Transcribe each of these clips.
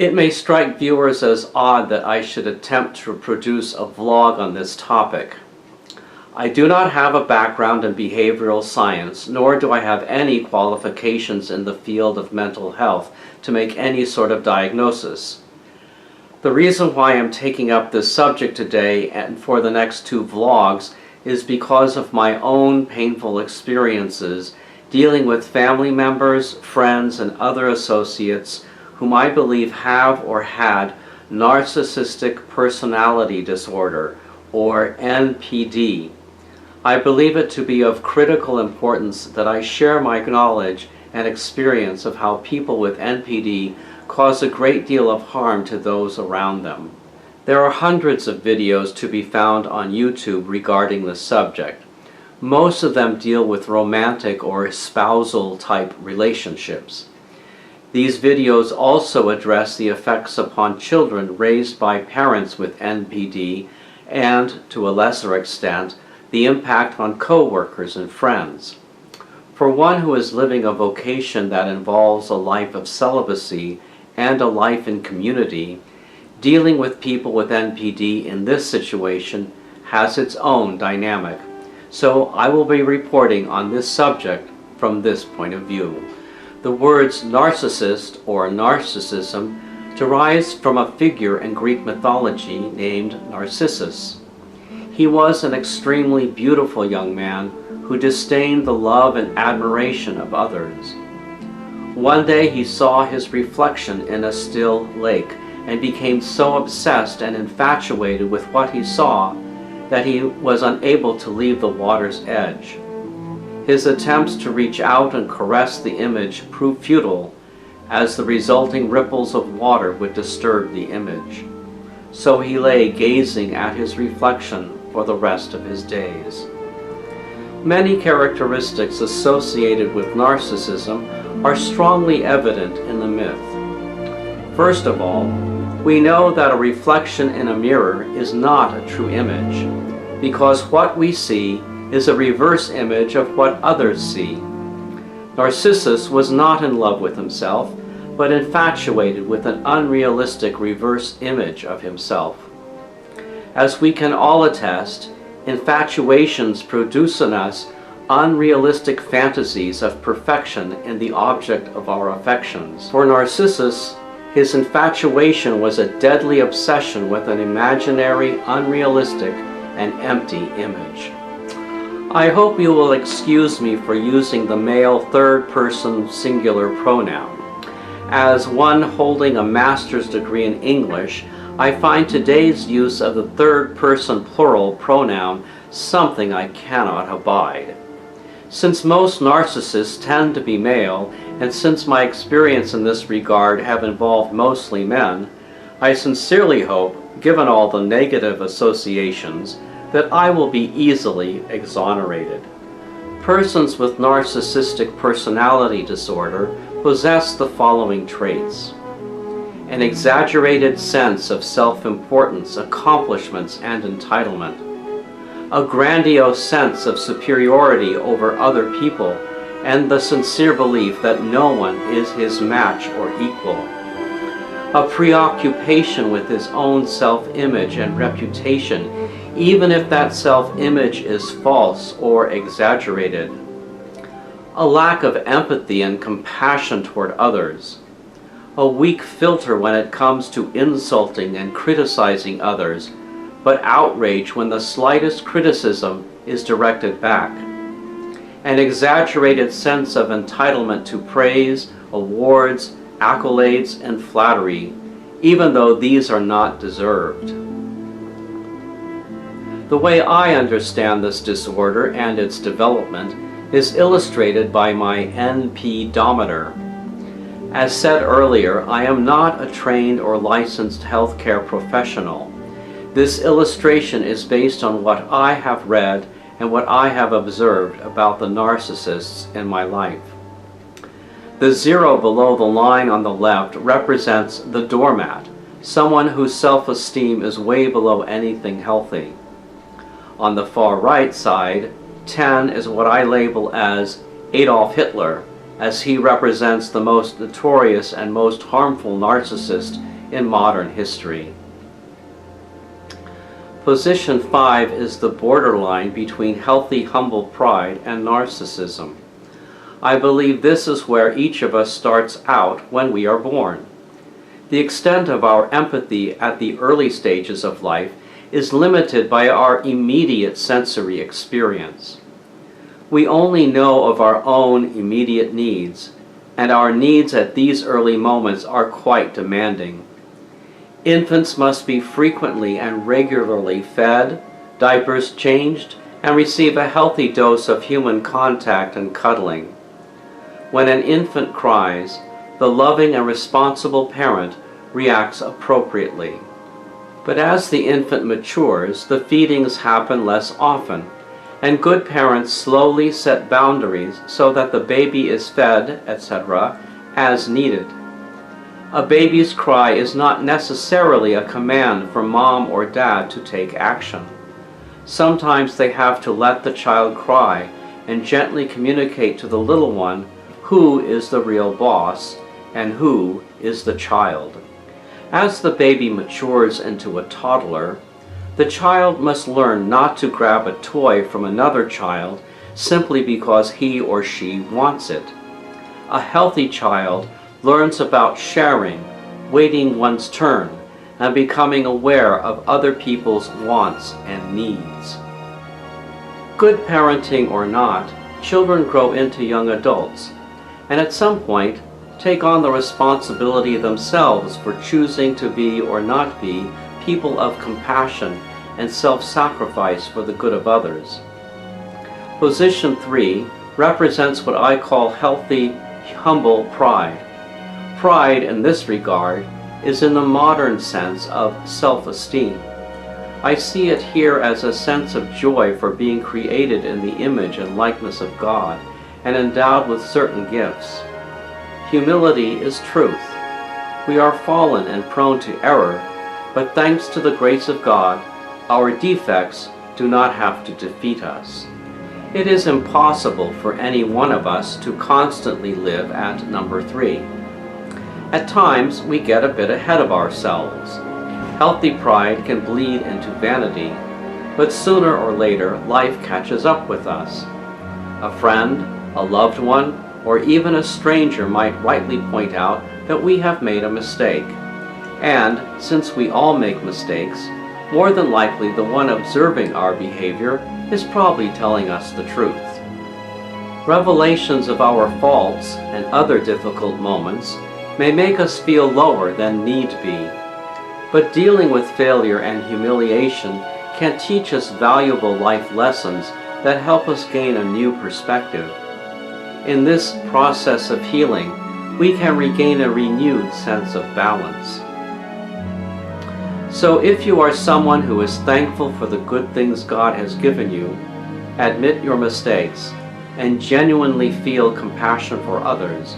It may strike viewers as odd that I should attempt to produce a vlog on this topic. I do not have a background in behavioral science, nor do I have any qualifications in the field of mental health to make any sort of diagnosis. The reason why I'm taking up this subject today and for the next two vlogs is because of my own painful experiences dealing with family members, friends, and other associates whom I believe have or had narcissistic personality disorder, or NPD. I believe it to be of critical importance that I share my knowledge and experience of how people with NPD cause a great deal of harm to those around them. There are hundreds of videos to be found on YouTube regarding the subject. Most of them deal with romantic or spousal type relationships. These videos also address the effects upon children raised by parents with NPD and, to a lesser extent, the impact on co-workers and friends. For one who is living a vocation that involves a life of celibacy and a life in community, dealing with people with NPD in this situation has its own dynamic. So I will be reporting on this subject from this point of view. The words narcissist or narcissism derives from a figure in Greek mythology named Narcissus. He was an extremely beautiful young man who disdained the love and admiration of others. One day he saw his reflection in a still lake and became so obsessed and infatuated with what he saw that he was unable to leave the water's edge. His attempts to reach out and caress the image proved futile, as the resulting ripples of water would disturb the image. So he lay gazing at his reflection for the rest of his days. Many characteristics associated with narcissism are strongly evident in the myth. First of all, we know that a reflection in a mirror is not a true image, because what we see is a reverse image of what others see. Narcissus was not in love with himself, but infatuated with an unrealistic reverse image of himself. As we can all attest, infatuations produce in us unrealistic fantasies of perfection in the object of our affections. For Narcissus, his infatuation was a deadly obsession with an imaginary, unrealistic, and empty image. I hope you will excuse me for using the male third-person singular pronoun. As one holding a master's degree in English, I find today's use of the third-person plural pronoun something I cannot abide. Since most narcissists tend to be male, and since my experience in this regard have involved mostly men, I sincerely hope, given all the negative associations, that I will be easily exonerated. Persons with narcissistic personality disorder possess the following traits: an exaggerated sense of self-importance, accomplishments, and entitlement, a grandiose sense of superiority over other people, and the sincere belief that no one is his match or equal, a preoccupation with his own self-image and reputation, even if that self-image is false or exaggerated, a lack of empathy and compassion toward others, a weak filter when it comes to insulting and criticizing others, but outrage when the slightest criticism is directed back, an exaggerated sense of entitlement to praise, awards, accolades, and flattery, even though these are not deserved. The way I understand this disorder and its development is illustrated by my NP-dometer. As said earlier, I am not a trained or licensed healthcare professional. This illustration is based on what I have read and what I have observed about the narcissists in my life. The zero below the line on the left represents the doormat, someone whose self-esteem is way below anything healthy. On the far right side, 10 is what I label as Adolf Hitler, as he represents the most notorious and most harmful narcissist in modern history. Position 5 is the borderline between healthy, humble pride and narcissism. I believe this is where each of us starts out when we are born. The extent of our empathy at the early stages of life is limited by our immediate sensory experience. We only know of our own immediate needs, and our needs at these early moments are quite demanding. Infants must be frequently and regularly fed, diapers changed, and receive a healthy dose of human contact and cuddling. When an infant cries, the loving and responsible parent reacts appropriately. But as the infant matures, the feedings happen less often, and good parents slowly set boundaries so that the baby is fed, etc., as needed. A baby's cry is not necessarily a command for mom or dad to take action. Sometimes they have to let the child cry and gently communicate to the little one who is the real boss and who is the child. As the baby matures into a toddler, the child must learn not to grab a toy from another child simply because he or she wants it. A healthy child learns about sharing, waiting one's turn, and becoming aware of other people's wants and needs. Good parenting or not, children grow into young adults, and at some point take on the responsibility themselves for choosing to be or not be people of compassion and self-sacrifice for the good of others. Position 3 represents what I call healthy, humble pride. Pride in this regard is in the modern sense of self-esteem. I see it here as a sense of joy for being created in the image and likeness of God and endowed with certain gifts. Humility is truth. We are fallen and prone to error, but thanks to the grace of God, our defects do not have to defeat us. It is impossible for any one of us to constantly live at number 3. At times, we get a bit ahead of ourselves. Healthy pride can bleed into vanity, but sooner or later, life catches up with us. A friend, a loved one, or even a stranger might rightly point out that we have made a mistake. And, since we all make mistakes, more than likely the one observing our behavior is probably telling us the truth. Revelations of our faults and other difficult moments may make us feel lower than need be, but dealing with failure and humiliation can teach us valuable life lessons that help us gain a new perspective. In this process of healing, we can regain a renewed sense of balance. So if you are someone who is thankful for the good things God has given you, admit your mistakes, and genuinely feel compassion for others,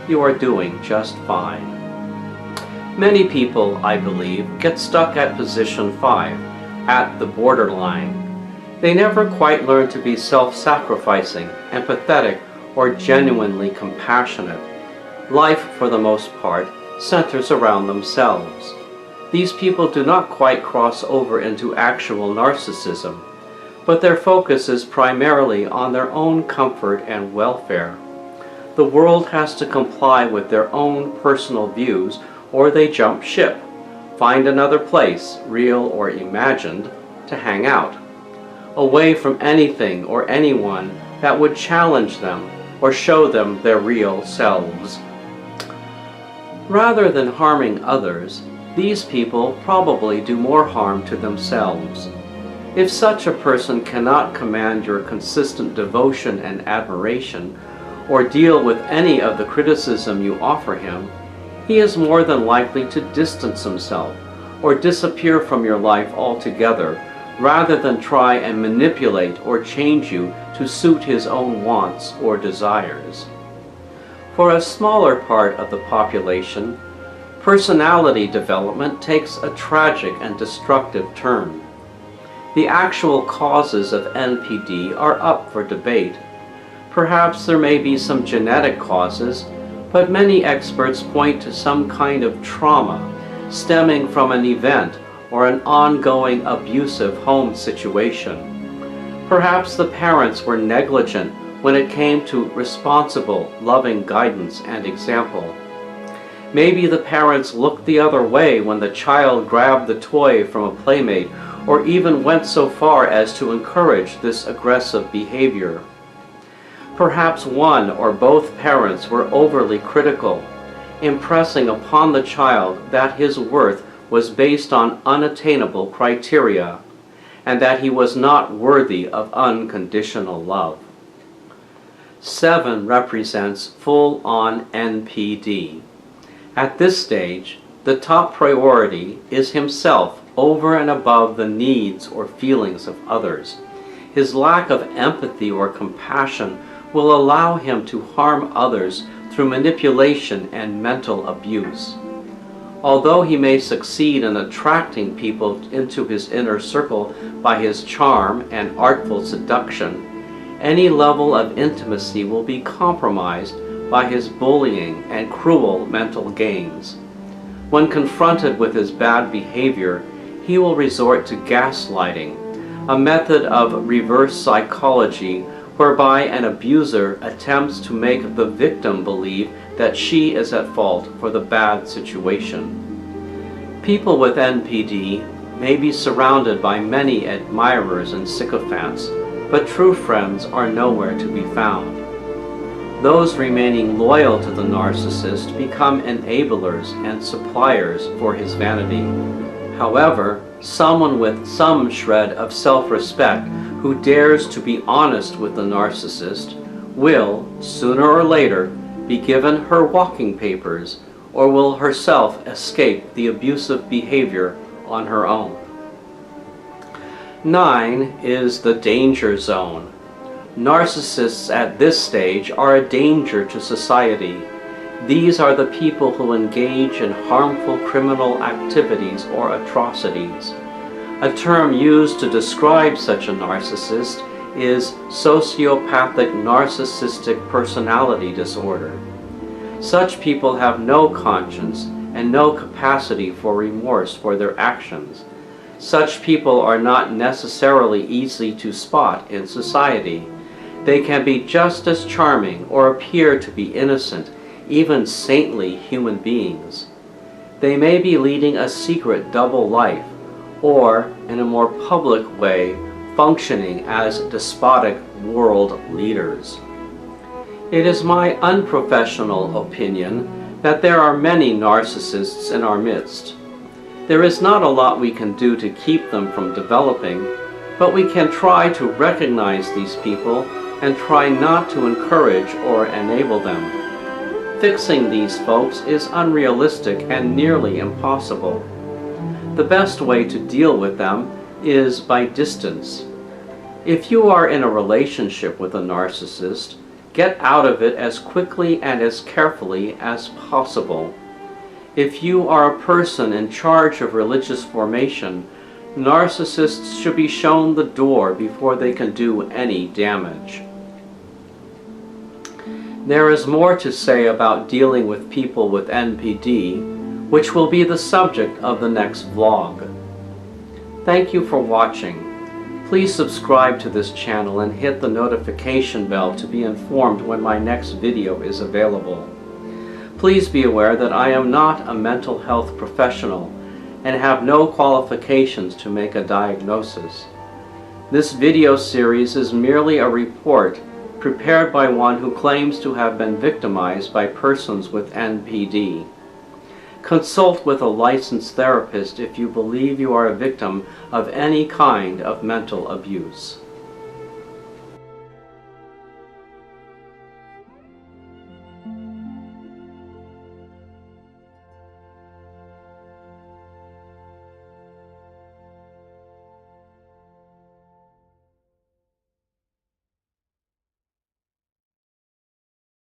you are doing just fine. Many people, I believe, get stuck at position 5, at the borderline. They never quite learn to be self-sacrificing, empathetic, or genuinely compassionate. Life, for the most part, centers around themselves. These people do not quite cross over into actual narcissism, but their focus is primarily on their own comfort and welfare. The world has to comply with their own personal views, or they jump ship, find another place, real or imagined, to hang out, away from anything or anyone that would challenge them or show them their real selves. Rather than harming others, these people probably do more harm to themselves. If such a person cannot command your consistent devotion and admiration, or deal with any of the criticism you offer him, he is more than likely to distance himself or disappear from your life altogether, rather than try and manipulate or change you to suit his own wants or desires. For a smaller part of the population, personality development takes a tragic and destructive turn. The actual causes of NPD are up for debate. Perhaps there may be some genetic causes, but many experts point to some kind of trauma, stemming from an event or an ongoing abusive home situation. Perhaps the parents were negligent when it came to responsible, loving guidance and example. Maybe the parents looked the other way when the child grabbed the toy from a playmate, or even went so far as to encourage this aggressive behavior. Perhaps one or both parents were overly critical, impressing upon the child that his worth was based on unattainable criteria, and that he was not worthy of unconditional love. 7 represents full-on NPD. At this stage, the top priority is himself over and above the needs or feelings of others. His lack of empathy or compassion will allow him to harm others through manipulation and mental abuse. Although he may succeed in attracting people into his inner circle by his charm and artful seduction, any level of intimacy will be compromised by his bullying and cruel mental games. When confronted with his bad behavior, he will resort to gaslighting, a method of reverse psychology whereby an abuser attempts to make the victim believe that she is at fault for the bad situation. People with NPD may be surrounded by many admirers and sycophants, but true friends are nowhere to be found. Those remaining loyal to the narcissist become enablers and suppliers for his vanity. However, someone with some shred of self-respect who dares to be honest with the narcissist will, sooner or later, be given her walking papers, or will herself escape the abusive behavior on her own. 9 is the danger zone. Narcissists at this stage are a danger to society. These are the people who engage in harmful criminal activities or atrocities. A term used to describe such a narcissist is sociopathic narcissistic personality disorder. Such people have no conscience and no capacity for remorse for their actions. Such people are not necessarily easy to spot in society. They can be just as charming or appear to be innocent, even saintly human beings. They may be leading a secret double life, or, in a more public way, functioning as despotic world leaders. It is my unprofessional opinion that there are many narcissists in our midst. There is not a lot we can do to keep them from developing, but we can try to recognize these people and try not to encourage or enable them. Fixing these folks is unrealistic and nearly impossible. The best way to deal with them is by distance. If you are in a relationship with a narcissist, get out of it as quickly and as carefully as possible. If you are a person in charge of religious formation, narcissists should be shown the door before they can do any damage. There is more to say about dealing with people with NPD, which will be the subject of the next vlog. Thank you for watching. Please subscribe to this channel and hit the notification bell to be informed when my next video is available. Please be aware that I am not a mental health professional and have no qualifications to make a diagnosis. This video series is merely a report prepared by one who claims to have been victimized by persons with NPD. Consult with a licensed therapist if you believe you are a victim of any kind of mental abuse.